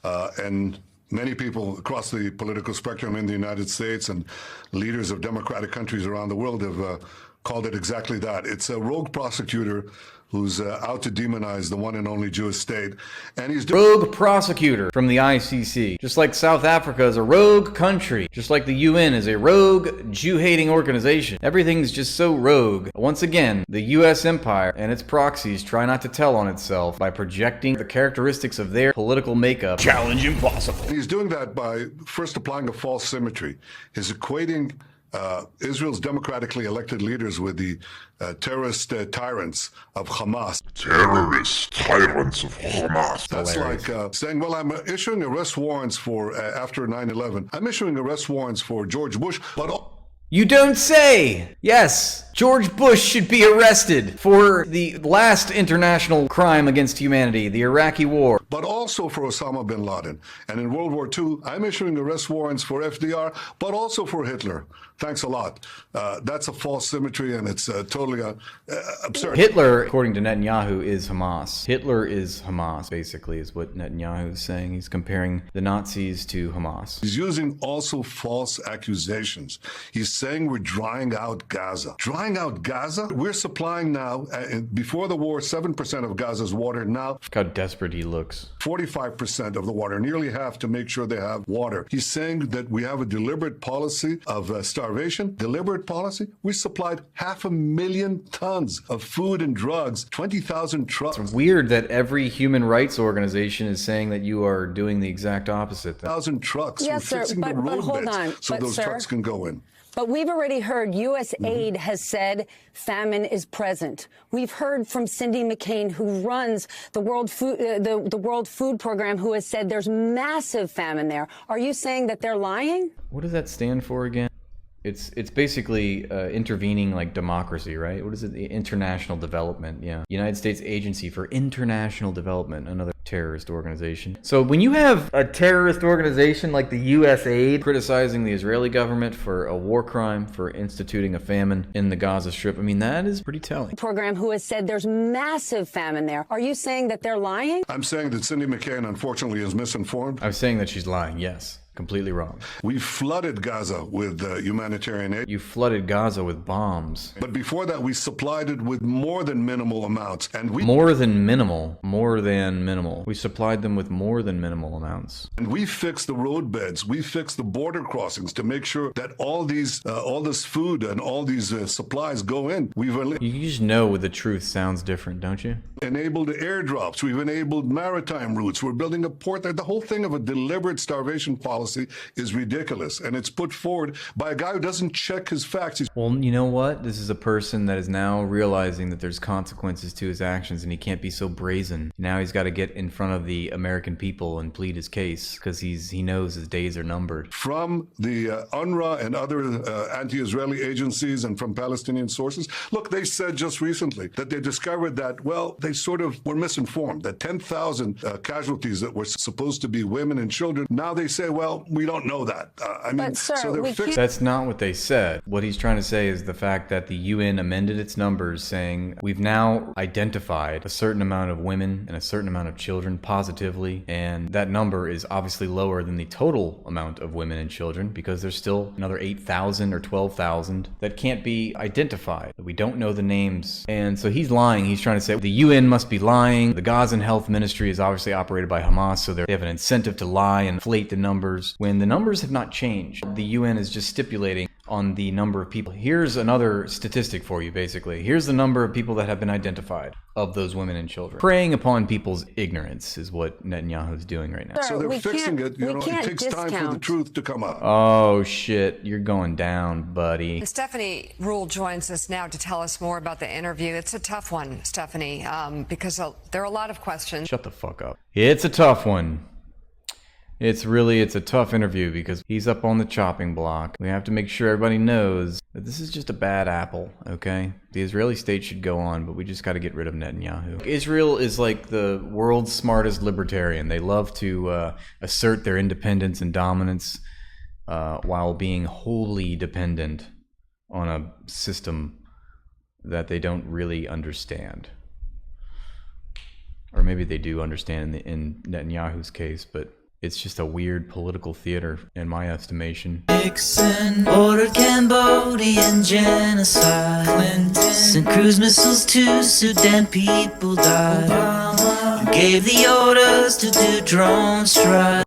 and many people across the political spectrum in the United States and leaders of democratic countries around the world have called it exactly that. It's a rogue prosecutor who's out to demonize the one and only Jewish state. And he's rogue prosecutor from the ICC. Just like South Africa is a rogue country. Just like the UN is a rogue Jew-hating organization. Everything's just so rogue. Once again, the US empire and its proxies try not to tell on itself by projecting the characteristics of their political makeup. Challenge impossible. And he's doing that by first applying a false symmetry. He's equating Israel's democratically elected leaders with the terrorist tyrants of Hamas. Terrorist tyrants of Hamas. That's hilarious. like saying, well, I'm issuing arrest warrants for, after 9/11, I'm issuing arrest warrants for George Bush, but... You don't say! Yes, George Bush should be arrested for the last international crime against humanity, the Iraqi war. But also for Osama bin Laden. And in World War II, I'm issuing arrest warrants for FDR, but also for Hitler. Thanks a lot. That's a false symmetry, and it's totally absurd. Hitler, according to Netanyahu, is Hamas. Hitler is Hamas, basically, is what Netanyahu is saying. He's comparing the Nazis to Hamas. He's using also false accusations. He's saying we're drying out Gaza. Drying out Gaza? We're supplying now, before the war, 7% of Gaza's water. Now, Look how desperate he looks. 45% of the water, nearly half to make sure they have water. He's saying that we have a deliberate policy of starvation. Deliberate policy? We supplied 500,000 tons of food and drugs, 20,000 trucks. It's weird that every human rights organization is saying that you are doing the exact opposite. 1,000 trucks. Yes, We're sir, fixing the but hold roadbeds on. so But, those sir, trucks can go in. But we've already heard U.S. aid has said famine is present. We've heard from Cindy McCain, who runs the World Food Program, who has said there's massive famine there. Are you saying that they're lying? What does that stand for again? It's basically intervening like democracy, right? What is it? The international development, yeah. United States Agency for International Development, another terrorist organization. So when you have a terrorist organization like the USAID criticizing the Israeli government for a war crime, for instituting a famine in the Gaza Strip, I mean, that is pretty telling. Program, who has said there's massive famine there. Are you saying that they're lying? I'm saying that Cindy McCain, unfortunately, is misinformed. I'm saying that she's lying, yes. Completely wrong. We flooded Gaza with humanitarian aid. You flooded Gaza with bombs. But before that, we supplied it with more than minimal amounts. And we More than minimal. More than minimal. We supplied them with more than minimal amounts. And we fixed the roadbeds. We fixed the border crossings to make sure that all this food and all these supplies go in. We've You just know the truth sounds different, don't you? enabled airdrops. We've enabled maritime routes. We're building a port there. The whole thing of a deliberate starvation policy is ridiculous. And it's put forward by a guy who doesn't check his facts. Well, you know what? This is a person that is now realizing that there's consequences to his actions and he can't be so brazen. Now he's got to get in front of the American people and plead his case because he knows his days are numbered. From the UNRWA and other anti-Israeli agencies and from Palestinian sources. Look, they said just recently that they discovered that, well, they sort of were misinformed, that 10,000 casualties that were supposed to be women and children, now they say, well, we don't know that. I mean, But, sir, so they're we fixing. That's not what they said. What he's trying to say is the fact that the UN amended its numbers saying we've now identified a certain amount of women and a certain amount of children positively, and that number is obviously lower than the total amount of women and children because there's still another 8,000 or 12,000 that can't be identified. We don't know the names. And so he's lying. He's trying to say the UN must be lying. The Gazan Health Ministry is obviously operated by Hamas, so they have an incentive to lie and inflate the numbers when the numbers have not changed. The UN is just stipulating on the number of people. Here's another statistic for you, basically. Here's the number of people that have been identified of those women and children. Preying upon people's ignorance is what Netanyahu is doing right now. Sir, So they're we fixing can't- it. You we know, it can't takes time for the discount. truth to come out. Oh shit, you're going down, buddy. Stephanie Rule joins us now to tell us more about the interview. It's a tough one, Stephanie, because there are a lot of questions. Shut the fuck up. It's a tough one. It's a tough interview because he's up on the chopping block. We have to make sure everybody knows that this is just a bad apple, okay? The Israeli state should go on, but we just got to get rid of Netanyahu. Israel is like the world's smartest libertarian. They love to assert their independence and dominance while being wholly dependent on a system that they don't really understand. Or maybe they do understand in Netanyahu's case, but It's just a weird political theater, in my estimation. Nixon ordered Cambodian genocide. Clinton sent cruise missiles to Sudan, people died. Obama gave the orders to do drone strikes.